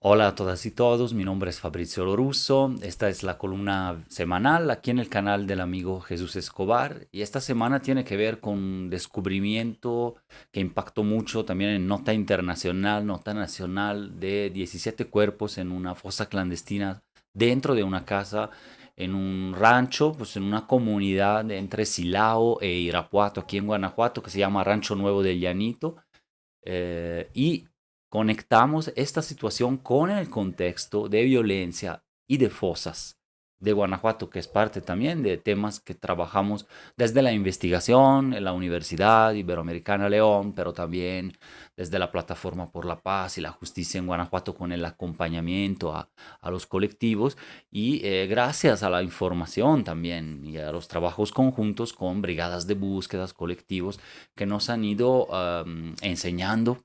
Hola a todas y todos, mi nombre es Fabrizio Lorusso, esta es la columna semanal aquí en el canal del amigo Jesús Escobar y esta semana tiene que ver con un descubrimiento que impactó mucho también en nota internacional, nota nacional de 17 cuerpos en una fosa clandestina dentro de una casa en un rancho, pues en una comunidad entre Silao e Irapuato, aquí en Guanajuato, que se llama Rancho Nuevo del Llanito. Y conectamos esta situación con el contexto de violencia y de fosas de Guanajuato, que es parte también de temas que trabajamos desde la investigación en la Universidad Iberoamericana León, pero también desde la Plataforma por la Paz y la Justicia en Guanajuato con el acompañamiento a los colectivos y gracias a la información también y a los trabajos conjuntos con brigadas de búsquedas colectivos que nos han ido enseñando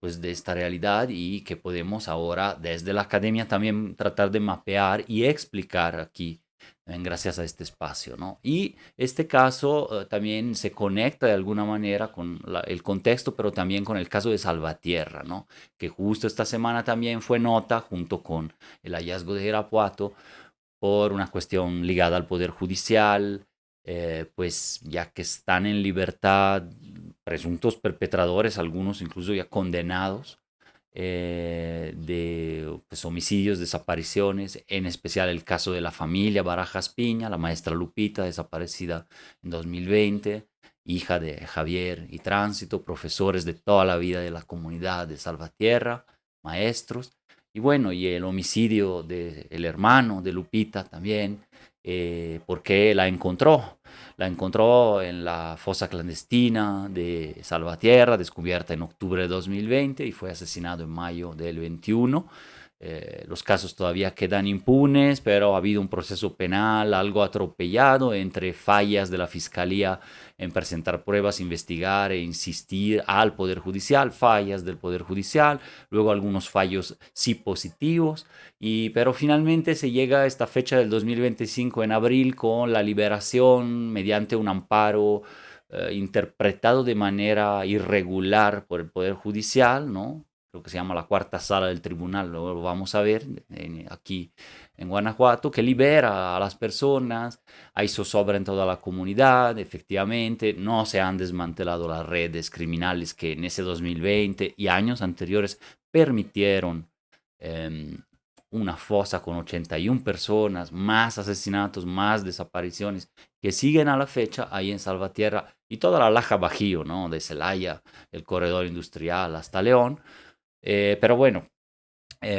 pues de esta realidad y que podemos ahora desde la academia también tratar de mapear y explicar aquí gracias a este espacio, ¿no? Y este caso también se conecta de alguna manera con el contexto, pero también con el caso de Salvatierra, ¿no? Que justo esta semana también fue nota junto con el hallazgo de Irapuato por una cuestión ligada al Poder Judicial, pues ya que están en libertad presuntos perpetradores, algunos incluso ya condenados, de pues, homicidios, desapariciones, en especial el caso de la familia Barajas Piña, la maestra Lupita, desaparecida en 2020, hija de Javier y Tránsito, profesores de toda la vida de la comunidad de Salvatierra, maestros, y bueno, y el homicidio del hermano de Lupita también, porque la encontró en la fosa clandestina de Salvatierra, descubierta en octubre de 2020 y fue asesinado en mayo del 21. Los casos todavía quedan impunes, pero ha habido un proceso penal algo atropellado entre fallas de la Fiscalía en presentar pruebas, investigar e insistir al Poder Judicial, fallas del Poder Judicial, luego algunos fallos sí positivos, pero finalmente se llega a esta fecha del 2025 en abril con la liberación mediante un amparo interpretado de manera irregular por el Poder Judicial, ¿no? Creo que se llama la cuarta sala del tribunal, luego lo vamos a ver aquí en Guanajuato, que libera a las personas, hay zozobra en toda la comunidad, efectivamente, no se han desmantelado las redes criminales que en ese 2020 y años anteriores permitieron eh, una fosa con 81 personas, más asesinatos, más desapariciones, que siguen a la fecha ahí en Salvatierra y toda la Laja Bajío, ¿no? De Celaya, el corredor industrial hasta León. Pero bueno,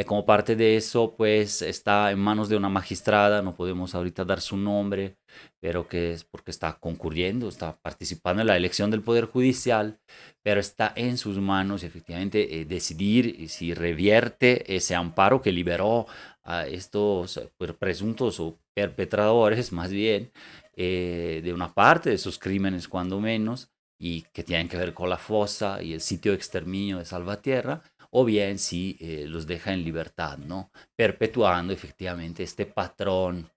como parte de eso, pues está en manos de una magistrada, no podemos ahorita dar su nombre, pero que es porque está concurriendo, está participando en la elección del Poder Judicial, pero está en sus manos efectivamente decidir si revierte ese amparo que liberó a estos presuntos o perpetradores, más bien, de una parte de esos crímenes, cuando menos, y que tienen que ver con la fosa y el sitio de exterminio de Salvatierra o bien si los deja en libertad, ¿no? Perpetuando efectivamente este patrón,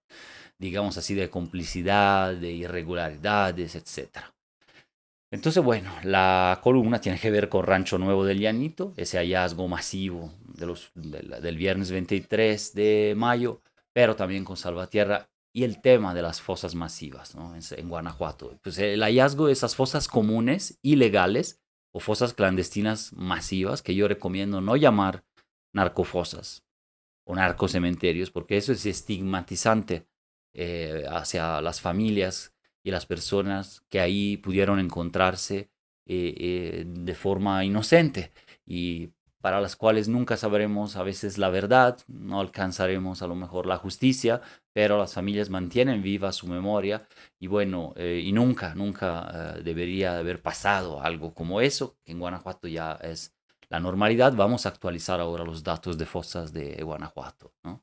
digamos así, de complicidad, de irregularidades, etcétera. Entonces, bueno, la columna tiene que ver con Rancho Nuevo del Llanito, ese hallazgo masivo del viernes 23 de mayo, pero también con Salvatierra y el tema de las fosas masivas, ¿no? En Guanajuato. Pues el hallazgo de esas fosas comunes, ilegales, o fosas clandestinas masivas, que yo recomiendo no llamar narcofosas o narcocementerios, porque eso es estigmatizante hacia las familias y las personas que ahí pudieron encontrarse de forma inocente y para las cuales nunca sabremos a veces la verdad, no alcanzaremos a lo mejor la justicia, pero las familias mantienen viva su memoria y bueno, y nunca debería haber pasado algo como eso, que en Guanajuato ya es la normalidad. Vamos a actualizar ahora los datos de fosas de Guanajuato, ¿no?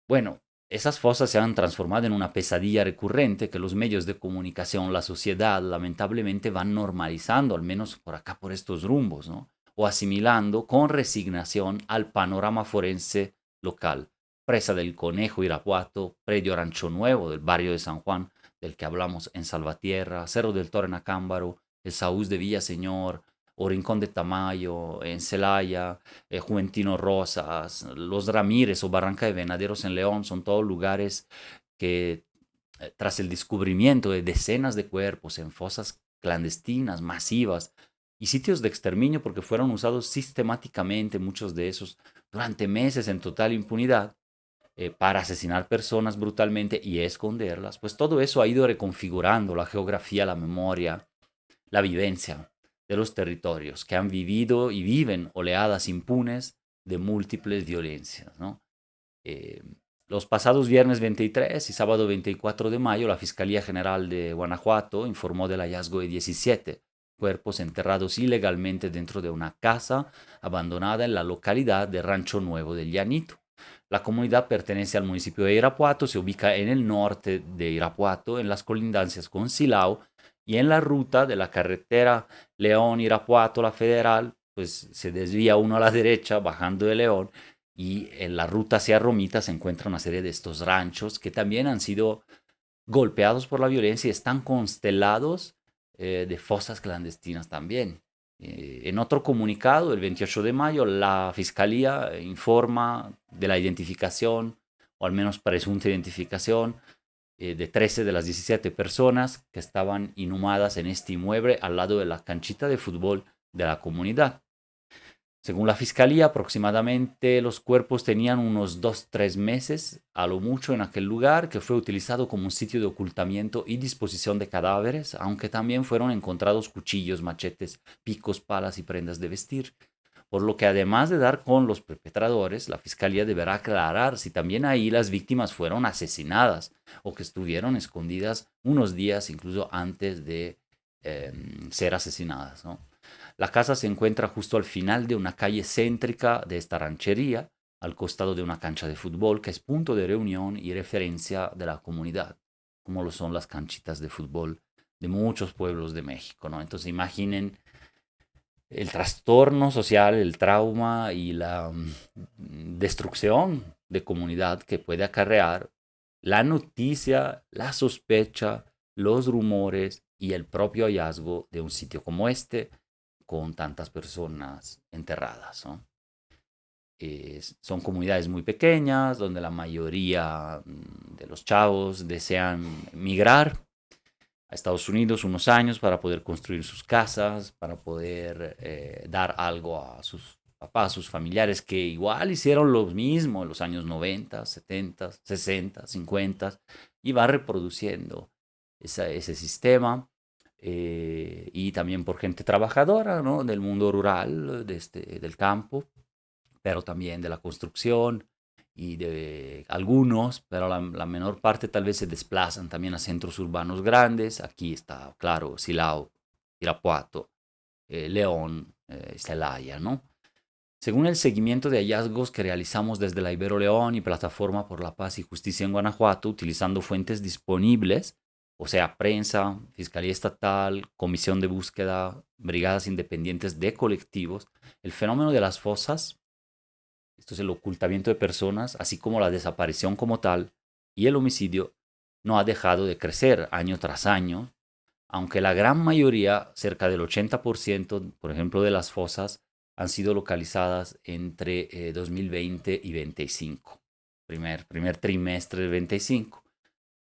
Bueno, esas fosas se han transformado en una pesadilla recurrente que los medios de comunicación, la sociedad, lamentablemente van normalizando, al menos por acá, por estos rumbos, ¿no? O asimilando con resignación al panorama forense local. Presa del Conejo, Irapuato, Predio Rancho Nuevo del barrio de San Juan, del que hablamos en Salvatierra, Cerro del Toro en Acámbaro, el Saúz de Villaseñor o Rincón de Tamayo en Celaya, Juventino Rosas, Los Ramírez o Barranca de Venaderos en León, son todos lugares que tras el descubrimiento de decenas de cuerpos en fosas clandestinas, masivas, y sitios de exterminio porque fueron usados sistemáticamente, muchos de esos, durante meses en total impunidad, para asesinar personas brutalmente y esconderlas, pues todo eso ha ido reconfigurando la geografía, la memoria, la vivencia de los territorios que han vivido y viven oleadas impunes de múltiples violencias, ¿no? Eh, los pasados viernes 23 y sábado 24 de mayo, la Fiscalía General de Guanajuato informó del hallazgo de 17 cuerpos enterrados ilegalmente dentro de una casa abandonada en la localidad de Rancho Nuevo del Llanito. La comunidad pertenece al municipio de Irapuato, se ubica en el norte de Irapuato, en las colindancias con Silao, y en la ruta de la carretera León-Irapuato, la federal, pues se desvía uno a la derecha bajando de León y en la ruta hacia Romita se encuentra una serie de estos ranchos que también han sido golpeados por la violencia y están constelados de fosas clandestinas también. En otro comunicado, el 28 de mayo, la Fiscalía informa de la identificación, o al menos presunta identificación, de 13 de las 17 personas que estaban inhumadas en este inmueble al lado de la canchita de fútbol de la comunidad. Según la fiscalía, aproximadamente los cuerpos tenían unos 2-3 meses, a lo mucho, en aquel lugar, que fue utilizado como un sitio de ocultamiento y disposición de cadáveres, aunque también fueron encontrados cuchillos, machetes, picos, palas y prendas de vestir. Por lo que además de dar con los perpetradores, la fiscalía deberá aclarar si también ahí las víctimas fueron asesinadas o que estuvieron escondidas unos días incluso antes de ser asesinadas, ¿no? La casa se encuentra justo al final de una calle céntrica de esta ranchería, al costado de una cancha de fútbol que es punto de reunión y referencia de la comunidad, como lo son las canchitas de fútbol de muchos pueblos de México, ¿no? Entonces imaginen el trastorno social, el trauma y la destrucción de comunidad que puede acarrear la noticia, la sospecha, los rumores y el propio hallazgo de un sitio como este con tantas personas enterradas, ¿no? Son comunidades muy pequeñas donde la mayoría de los chavos desean migrar a Estados Unidos unos años para poder construir sus casas, para poder dar algo a sus papás, a sus familiares, que igual hicieron lo mismo en los años 90, 70, 60, 50, y va reproduciendo ese sistema. Y también por gente trabajadora, ¿no? Del mundo rural, del campo, pero también de la construcción y de algunos, pero la menor parte tal vez se desplazan también a centros urbanos grandes. Aquí está, claro, Silao, Irapuato, León, Celaya, ¿no? Según el seguimiento de hallazgos que realizamos desde la Ibero León y Plataforma por la Paz y Justicia en Guanajuato, utilizando fuentes disponibles, o sea, prensa, Fiscalía Estatal, Comisión de Búsqueda, brigadas independientes de colectivos, el fenómeno de las fosas, esto es el ocultamiento de personas, así como la desaparición como tal, y el homicidio, no ha dejado de crecer año tras año, aunque la gran mayoría, cerca del 80%, por ejemplo, de las fosas, han sido localizadas entre 2020 y 25, primer trimestre del 25.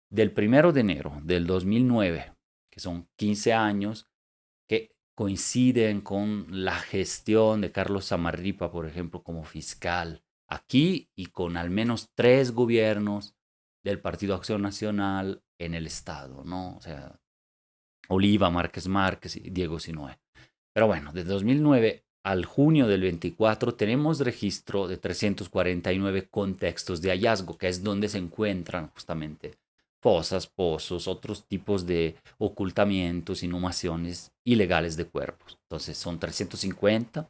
Del 1 de enero del 2009, que son 15 años, que coinciden con la gestión de Carlos Samarripa, por ejemplo, como fiscal aquí y con al menos 3 gobiernos del Partido Acción Nacional en el estado, ¿no? O sea, Oliva, Márquez Márquez y Diego Sinoé. Pero bueno, de 2009 al junio del 24 tenemos registro de 349 contextos de hallazgo, que es donde se encuentran justamente fosas, pozos, otros tipos de ocultamientos, inhumaciones ilegales de cuerpos. Entonces son 350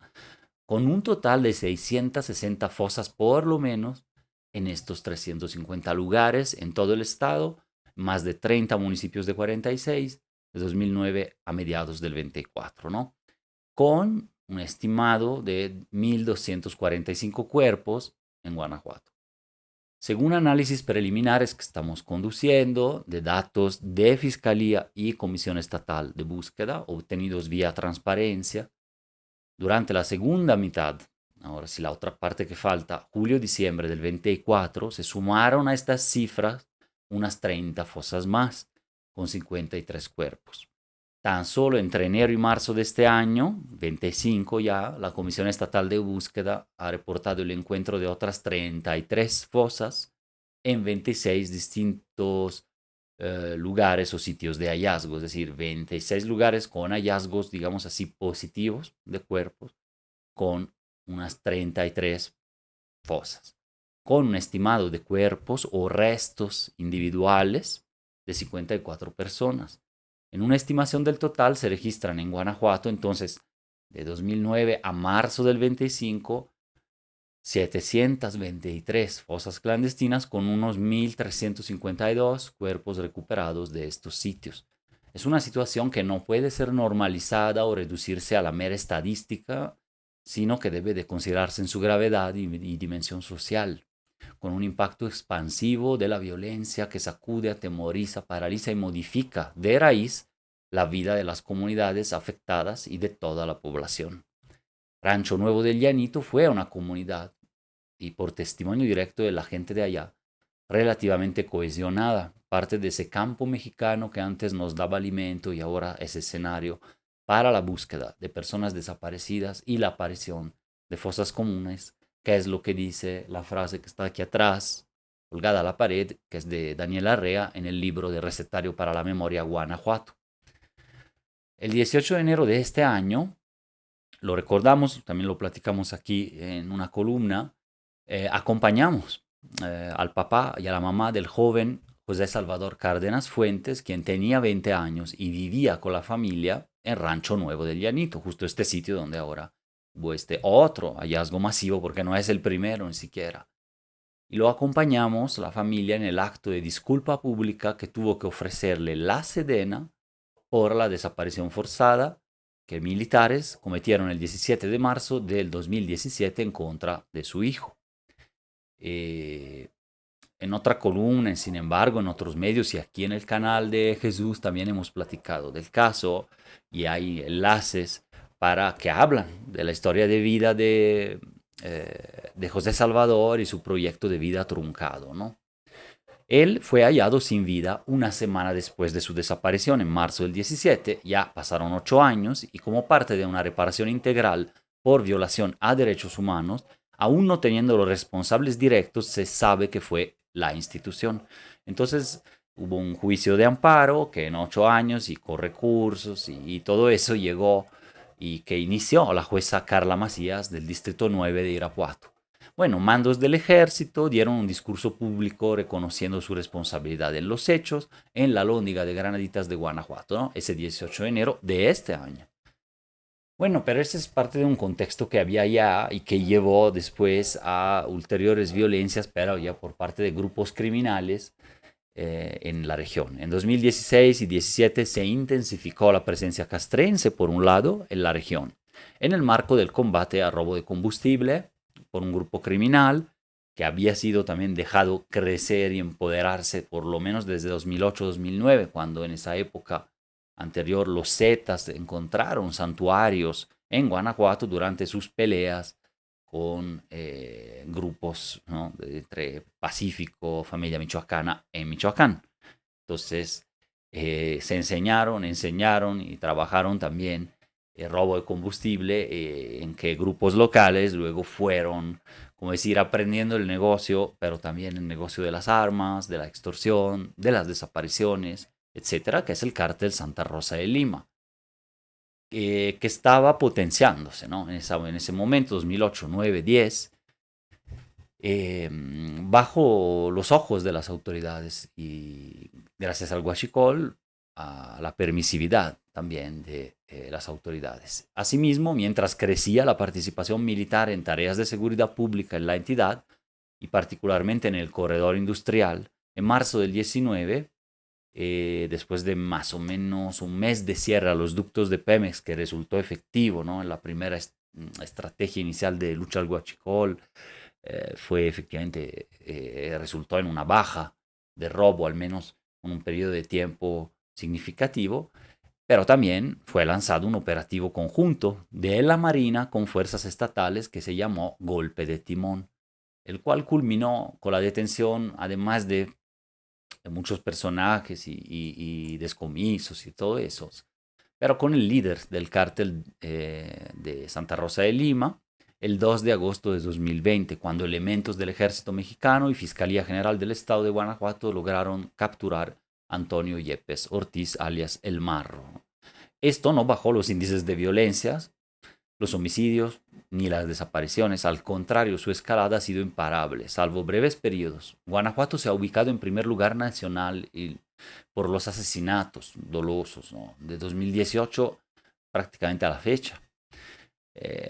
con un total de 660 fosas por lo menos en estos 350 lugares en todo el estado, más de 30 municipios de 46, de 2009 a mediados del 24, ¿no? Con un estimado de 1.245 cuerpos en Guanajuato. Según análisis preliminares que estamos conduciendo de datos de Fiscalía y Comisión Estatal de Búsqueda obtenidos vía transparencia, Durante la segunda mitad, ahora sí la otra parte que falta, julio-diciembre del 24, se sumaron a estas cifras unas 30 fosas más, con 53 cuerpos. Tan solo entre enero y marzo de este año, 25 ya, la Comisión Estatal de Búsqueda ha reportado el encuentro de otras 33 fosas en 26 distintos lugares o sitios de hallazgo, es decir, 26 lugares con hallazgos, digamos así, positivos de cuerpos, con unas 33 fosas, con un estimado de cuerpos o restos individuales de 54 personas. En una estimación del total se registran en Guanajuato, entonces, de 2009 a marzo del 25, 723 fosas clandestinas con unos 1.352 cuerpos recuperados de estos sitios. Es una situación que no puede ser normalizada o reducirse a la mera estadística, sino que debe de considerarse en su gravedad y dimensión social, con un impacto expansivo de la violencia que sacude, atemoriza, paraliza y modifica de raíz la vida de las comunidades afectadas y de toda la población. Rancho Nuevo del Llanito fue una comunidad, y por testimonio directo de la gente de allá, relativamente cohesionada, parte de ese campo mexicano que antes nos daba alimento y ahora es escenario para la búsqueda de personas desaparecidas y la aparición de fosas comunes, que es lo que dice la frase que está aquí atrás, colgada a la pared, que es de Daniel Arrea en el libro de Recetario para la Memoria Guanajuato. El 18 de enero de este año, lo recordamos, también lo platicamos aquí en una columna, acompañamos al papá y a la mamá del joven José Salvador Cárdenas Fuentes, quien tenía 20 años y vivía con la familia en Rancho Nuevo del Llanito, justo este sitio donde ahora hubo este otro hallazgo masivo, porque no es el primero ni siquiera. Y lo acompañamos, la familia, en el acto de disculpa pública que tuvo que ofrecerle la Sedena por la desaparición forzada que militares cometieron el 17 de marzo del 2017 en contra de su hijo. Eh, en otra columna, sin embargo, en otros medios y aquí en el canal de Jesús también hemos platicado del caso y hay enlaces para que hablan de la historia de vida de José Salvador y su proyecto de vida truncado, ¿no? Él fue hallado sin vida una semana después de su desaparición, en marzo del 17, ya pasaron 8 años y como parte de una reparación integral por violación a derechos humanos, aún no teniendo los responsables directos, se sabe que fue la institución. Entonces hubo un juicio de amparo que en 8 años y con recursos y todo eso llegó y que inició la jueza Carla Macías del Distrito 9 de Irapuato. Bueno, mandos del ejército dieron un discurso público reconociendo su responsabilidad en los hechos en la Lóndiga de Granaditas de Guanajuato, ¿no? Ese 18 de enero de este año. Bueno, pero ese es parte de un contexto que había ya y que llevó después a ulteriores violencias, pero ya por parte de grupos criminales en la región. En 2016 y 2017 se intensificó la presencia castrense, por un lado, en la región, en el marco del combate a robo de combustible por un grupo criminal que había sido también dejado crecer y empoderarse por lo menos desde 2008-2009, cuando en esa época anterior los Zetas encontraron santuarios en Guanajuato durante sus peleas con grupos, ¿no? Entre Pacífico, Familia Michoacana en Michoacán. Entonces, se enseñaron y trabajaron también el robo de combustible en que grupos locales luego fueron, como decir, aprendiendo el negocio, pero también el negocio de las armas, de la extorsión, de las desapariciones, etcétera, que es el cártel Santa Rosa de Lima, que estaba potenciándose, ¿no? En ese momento, 2008, 9, 10, bajo los ojos de las autoridades y gracias al huachicol, a la permisividad también de las autoridades. Asimismo, mientras crecía la participación militar en tareas de seguridad pública en la entidad, y particularmente en el corredor industrial, en marzo del 19, después de más o menos un mes de cierre a los ductos de Pemex, que resultó efectivo, ¿no? En la primera estrategia inicial de lucha al huachicol, fue efectivamente, resultó en una baja de robo, al menos en un periodo de tiempo significativo. Pero también fue lanzado un operativo conjunto de la Marina con fuerzas estatales que se llamó Golpe de Timón, el cual culminó con la detención, además de muchos personajes y descomisos y todo eso, pero con el líder del cártel de Santa Rosa de Lima, el 2 de agosto de 2020, cuando elementos del ejército mexicano y Fiscalía General del Estado de Guanajuato lograron capturar a Antonio Yepes Ortiz, alias El Marro. Esto no bajó los índices de violencia, los homicidios ni las desapariciones. Al contrario, su escalada ha sido imparable, salvo breves periodos. Guanajuato se ha ubicado en primer lugar nacional por los asesinatos dolosos, ¿no? De 2018 prácticamente a la fecha.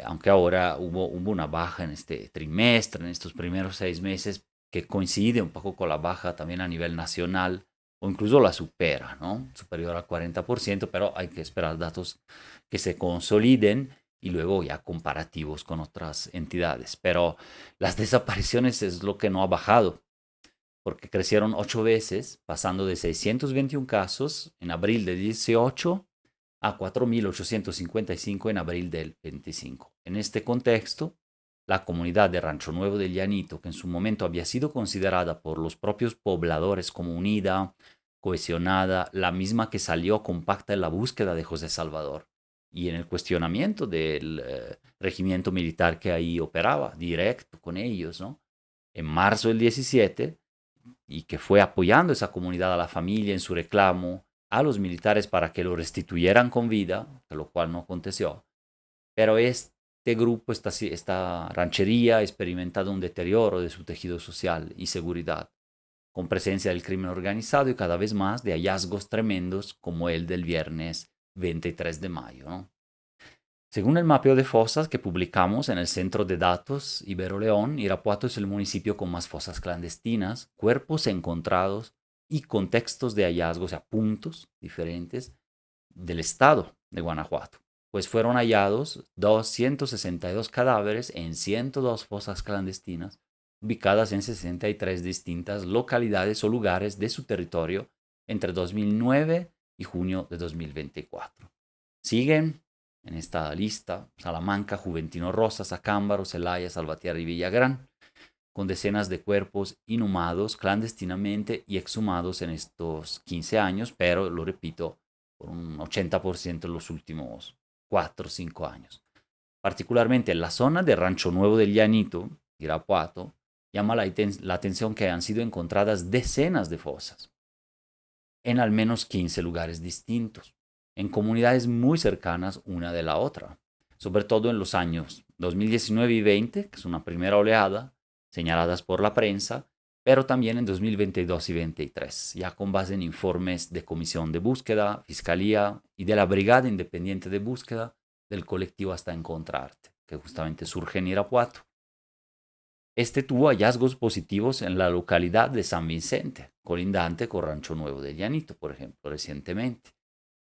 Aunque ahora hubo una baja en este trimestre, en estos primeros 6 meses, que coincide un poco con la baja también a nivel nacional, o incluso la supera, ¿no? Superior al 40%, pero hay que esperar datos que se consoliden y luego ya comparativos con otras entidades. Pero las desapariciones es lo que no ha bajado, porque crecieron 8 veces, pasando de 621 casos en abril de 18 a 4.855 en abril del 25. En este contexto, la comunidad de Rancho Nuevo del Llanito, que en su momento había sido considerada por los propios pobladores como unida, cohesionada, la misma que salió compacta en la búsqueda de José Salvador y en el cuestionamiento del regimiento militar que ahí operaba, directo con ellos, ¿no? En marzo del 17, y que fue apoyando esa comunidad a la familia en su reclamo a los militares para que lo restituyeran con vida, lo cual no aconteció. Pero este grupo, esta ranchería, ha experimentado un deterioro de su tejido social y seguridad, con presencia del crimen organizado y cada vez más de hallazgos tremendos como el del viernes 23 de mayo, ¿no? Según el mapeo de fosas que publicamos en el Centro de Datos Ibero León, Irapuato es el municipio con más fosas clandestinas, cuerpos encontrados y contextos de hallazgos, o sea, puntos diferentes del estado de Guanajuato, pues fueron hallados 262 cadáveres en 102 fosas clandestinas ubicadas en 63 distintas localidades o lugares de su territorio entre 2009 y junio de 2024. Siguen en esta lista Salamanca, Juventino Rosas, Acámbaro, Celaya, Salvatierra y Villagrán, con decenas de cuerpos inhumados clandestinamente y exhumados en estos 15 años, pero lo repito, por un 80% en los últimos 4 o 5 años. Particularmente en la zona de Rancho Nuevo del Llanito, Irapuato, llama la atención que han sido encontradas decenas de fosas en al menos 15 lugares distintos, en comunidades muy cercanas una de la otra, sobre todo en los años 2019 y 20, que es una primera oleada, señaladas por la prensa, pero también en 2022 y 2023, ya con base en informes de Comisión de Búsqueda, Fiscalía y de la Brigada Independiente de Búsqueda del colectivo Hasta Encontrarte, que justamente surge en Irapuato. Este tuvo hallazgos positivos en la localidad de San Vicente, colindante con Rancho Nuevo del Llanito, por ejemplo, recientemente.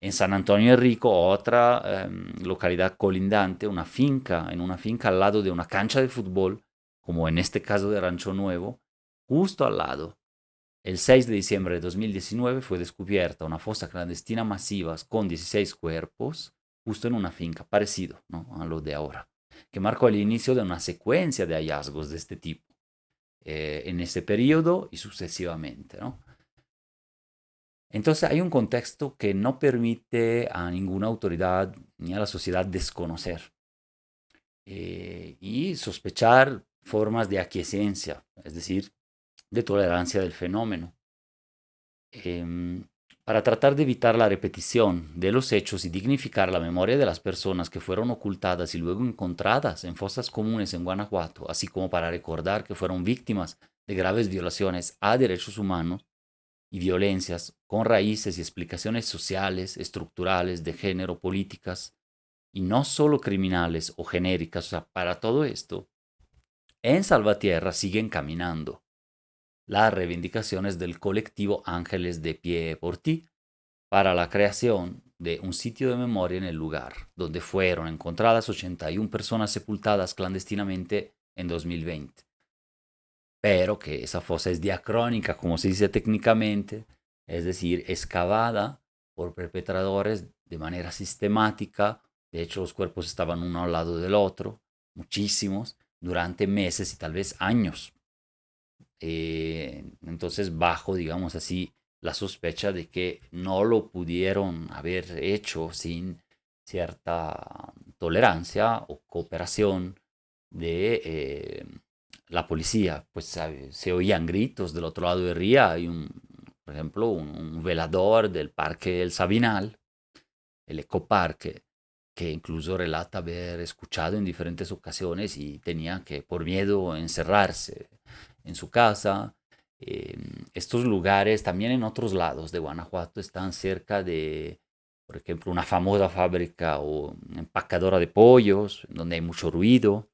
En San Antonio de Rico, otra localidad colindante, en una finca al lado de una cancha de fútbol, como en este caso de Rancho Nuevo, justo al lado. El 6 de diciembre de 2019 fue descubierta una fosa clandestina masiva con 16 cuerpos, justo en una finca, parecido, ¿no?, a lo de ahora, que marcó el inicio de una secuencia de hallazgos de este tipo en ese periodo y sucesivamente, ¿no? Entonces hay un contexto que no permite a ninguna autoridad ni a la sociedad desconocer y sospechar formas de aquiescencia, es decir, de tolerancia del fenómeno. Em, para tratar de evitar la repetición de los hechos y dignificar la memoria de las personas que fueron ocultadas y luego encontradas en fosas comunes en Guanajuato, así como para recordar que fueron víctimas de graves violaciones a derechos humanos y violencias con raíces y explicaciones sociales, estructurales, de género, políticas, y no solo criminales o genéricas. O sea, para todo esto, en Salvatierra siguen caminando las reivindicaciones del colectivo Ángeles de Pie por Ti para la creación de un sitio de memoria en el lugar, donde fueron encontradas 81 personas sepultadas clandestinamente en 2020. Pero que esa fosa es diacrónica, como se dice técnicamente, es decir, excavada por perpetradores de manera sistemática. De hecho, los cuerpos estaban uno al lado del otro, muchísimos, durante meses y tal vez años. Entonces, bajo, digamos así, la sospecha de que no lo pudieron haber hecho sin cierta tolerancia o cooperación de la policía. Pues se oían gritos del otro lado del río. Hay por ejemplo, un velador del Parque El Sabinal, el ecoparque, que incluso relata haber escuchado en diferentes ocasiones y tenía que, por miedo, encerrarse en su casa. Eh, Estos lugares también en otros lados de Guanajuato están cerca de, por ejemplo, una famosa fábrica o empacadora de pollos, donde hay mucho ruido,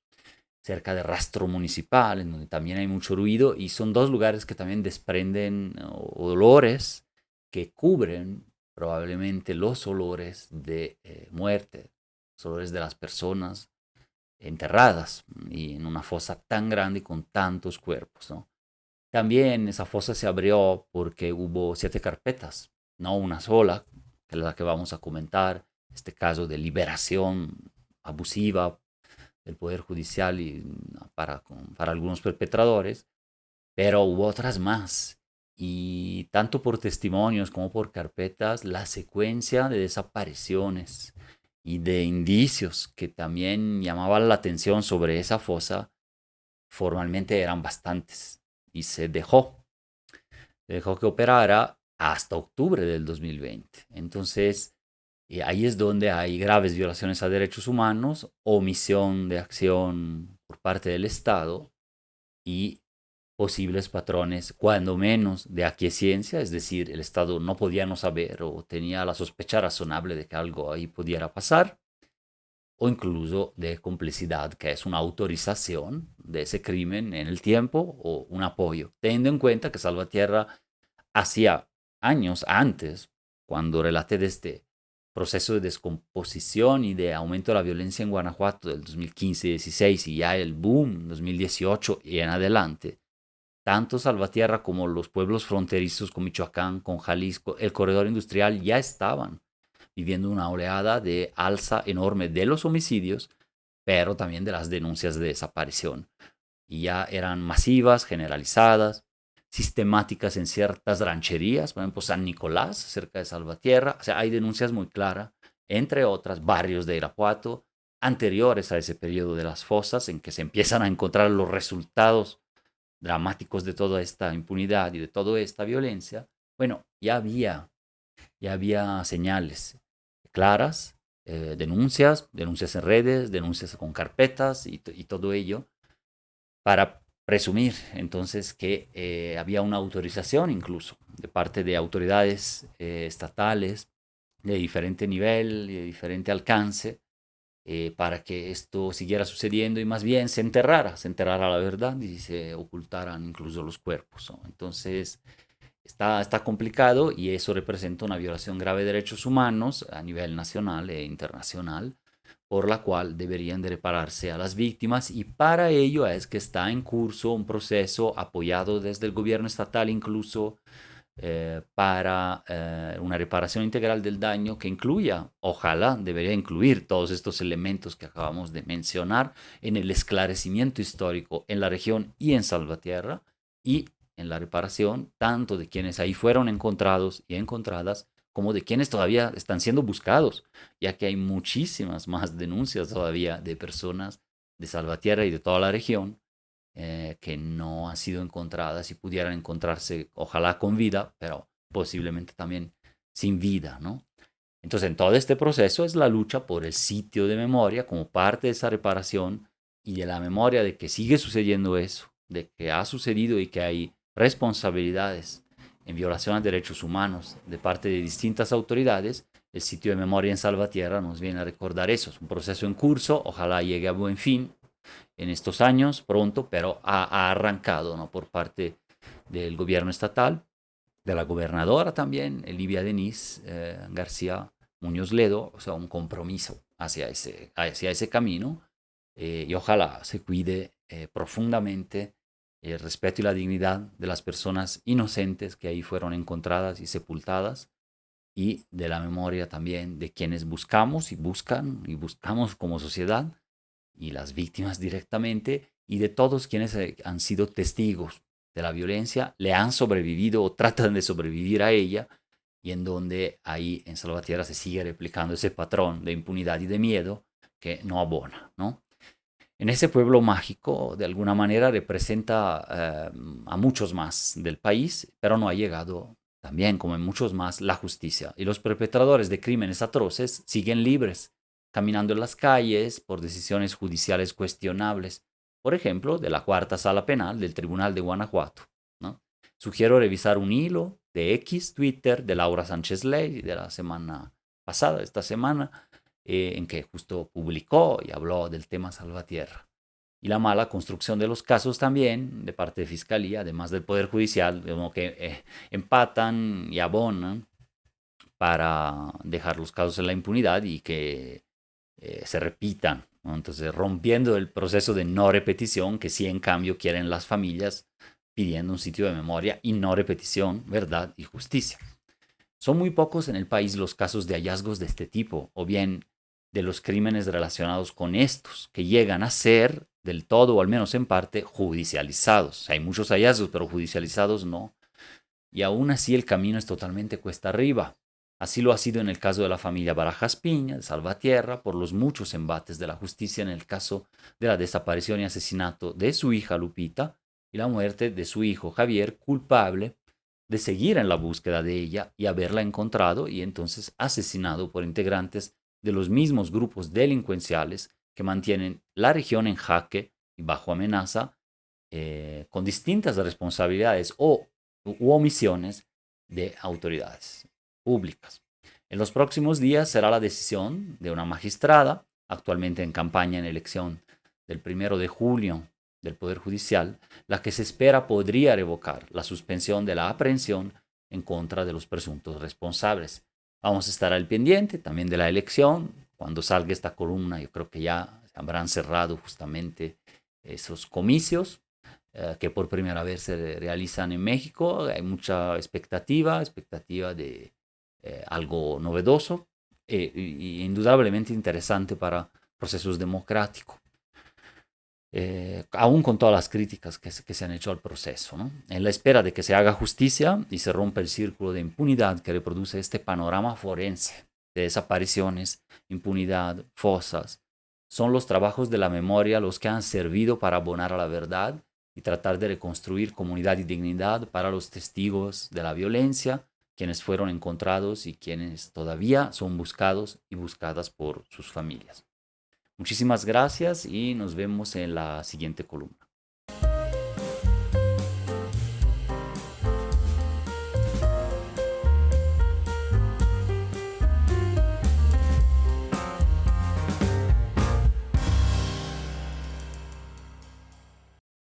cerca de Rastro Municipal, en donde también hay mucho ruido, y son dos lugares que también desprenden olores que cubren probablemente los olores de muerte, los olores de las personas enterradas y en una fosa tan grande y con tantos cuerpos, ¿no? También esa fosa se abrió porque hubo 7 carpetas, no una sola, que es la que vamos a comentar, este caso de liberación abusiva del Poder Judicial y para algunos perpetradores, pero hubo otras más. Y tanto por testimonios como por carpetas, la secuencia de desapariciones y de indicios que también llamaban la atención sobre esa fosa, formalmente eran bastantes. Y se dejó que operara hasta octubre del 2020. Entonces, ahí es donde hay graves violaciones a derechos humanos, omisión de acción por parte del Estado y posibles patrones, cuando menos, de aquiescencia, es decir, el Estado no podía no saber o tenía la sospecha razonable de que algo ahí pudiera pasar, o incluso de complicidad, que es una autorización de ese crimen en el tiempo o un apoyo, teniendo en cuenta que Salvatierra hacía años antes, cuando relaté de este proceso de descomposición y de aumento de la violencia en Guanajuato del 2015-16 y ya el boom 2018 y en adelante, tanto Salvatierra como los pueblos fronterizos con Michoacán, con Jalisco, el corredor industrial ya estaban viviendo una oleada de alza enorme de los homicidios, pero también de las denuncias de desaparición. Y ya eran masivas, generalizadas, sistemáticas en ciertas rancherías, por ejemplo San Nicolás, cerca de Salvatierra. O sea, hay denuncias muy claras, entre otras, barrios de Irapuato, anteriores a ese periodo de las fosas, en que se empiezan a encontrar los resultados dramáticos de toda esta impunidad y de toda esta violencia. Bueno, ya había señales claras, denuncias en redes, denuncias con carpetas y todo ello, para presumir entonces que había una autorización incluso de parte de autoridades estatales de diferente nivel y de diferente alcance, para que esto siguiera sucediendo y más bien se enterrara la verdad y se ocultaran incluso los cuerpos, ¿no? Entonces, está complicado y eso representa una violación grave de derechos humanos a nivel nacional e internacional, por la cual deberían de repararse a las víctimas, y para ello es que está en curso un proceso apoyado desde el gobierno estatal incluso, para una reparación integral del daño que incluya, ojalá debería incluir todos estos elementos que acabamos de mencionar en el esclarecimiento histórico en la región y en Salvatierra, y en la reparación tanto de quienes ahí fueron encontrados y encontradas como de quienes todavía están siendo buscados, ya que hay muchísimas más denuncias todavía de personas de Salvatierra y de toda la región, que no han sido encontradas y pudieran encontrarse, ojalá con vida, pero posiblemente también sin vida, ¿no? Entonces, en todo este proceso es la lucha por el sitio de memoria como parte de esa reparación y de la memoria de que sigue sucediendo eso, de que ha sucedido y que hay responsabilidades en violación a derechos humanos de parte de distintas autoridades. El sitio de memoria en Salvatierra nos viene a recordar eso. Es un proceso en curso, ojalá llegue a buen fin en estos años, pronto, pero ha arrancado, ¿no?, por parte del gobierno estatal, de la gobernadora también, Livia Denise García Muñoz Ledo, o sea, un compromiso hacia ese camino, y ojalá se cuide profundamente el respeto y la dignidad de las personas inocentes que ahí fueron encontradas y sepultadas, y de la memoria también de quienes buscamos y buscan y buscamos como sociedad, y las víctimas directamente, y de todos quienes han sido testigos de la violencia, le han sobrevivido o tratan de sobrevivir a ella, y en donde ahí en Salvatierra se sigue replicando ese patrón de impunidad y de miedo que no abona, ¿no? En ese pueblo mágico, de alguna manera, representa a muchos más del país, pero no ha llegado también, como en muchos más, la justicia. Y los perpetradores de crímenes atroces siguen libres, caminando en las calles por decisiones judiciales cuestionables, por ejemplo, de la cuarta sala penal del Tribunal de Guanajuato, ¿no? Sugiero revisar un hilo de X Twitter de Laura Sánchez Ley de la semana pasada, esta semana, en que justo publicó y habló del tema Salvatierra. Y la mala construcción de los casos también, de parte de Fiscalía, además del Poder Judicial, como que empatan y abonan para dejar los casos en la impunidad y que se repitan, ¿no? Entonces, rompiendo el proceso de no repetición que sí en cambio quieren las familias, pidiendo un sitio de memoria y no repetición, verdad y justicia. Son muy pocos en el país los casos de hallazgos de este tipo, o bien de los crímenes relacionados con estos, que llegan a ser del todo, o al menos en parte, judicializados. Hay muchos hallazgos, pero judicializados no. Y aún así el camino es totalmente cuesta arriba. Así lo ha sido en el caso de la familia Barajas Piña, de Salvatierra, por los muchos embates de la justicia en el caso de la desaparición y asesinato de su hija Lupita y la muerte de su hijo Javier, culpable de seguir en la búsqueda de ella y haberla encontrado y entonces asesinado por integrantes de los mismos grupos delincuenciales que mantienen la región en jaque y bajo amenaza, con distintas responsabilidades u omisiones de autoridades públicas. En los próximos días será la decisión de una magistrada, actualmente en campaña en elección del 1 de julio del Poder Judicial, la que se espera podría revocar la suspensión de la aprehensión en contra de los presuntos responsables. Vamos a estar al pendiente también de la elección. Cuando salga esta columna, yo creo que ya habrán cerrado justamente esos comicios que por primera vez se realizan en México. Hay mucha expectativa de algo novedoso y indudablemente interesante para procesos democráticos. Aún con todas las críticas que se han hecho al proceso, ¿no? En la espera de que se haga justicia y se rompa el círculo de impunidad que reproduce este panorama forense de desapariciones, impunidad, fosas, son los trabajos de la memoria los que han servido para abonar a la verdad y tratar de reconstruir comunidad y dignidad para los testigos de la violencia, quienes fueron encontrados y quienes todavía son buscados y buscadas por sus familias. Muchísimas gracias y nos vemos en la siguiente columna.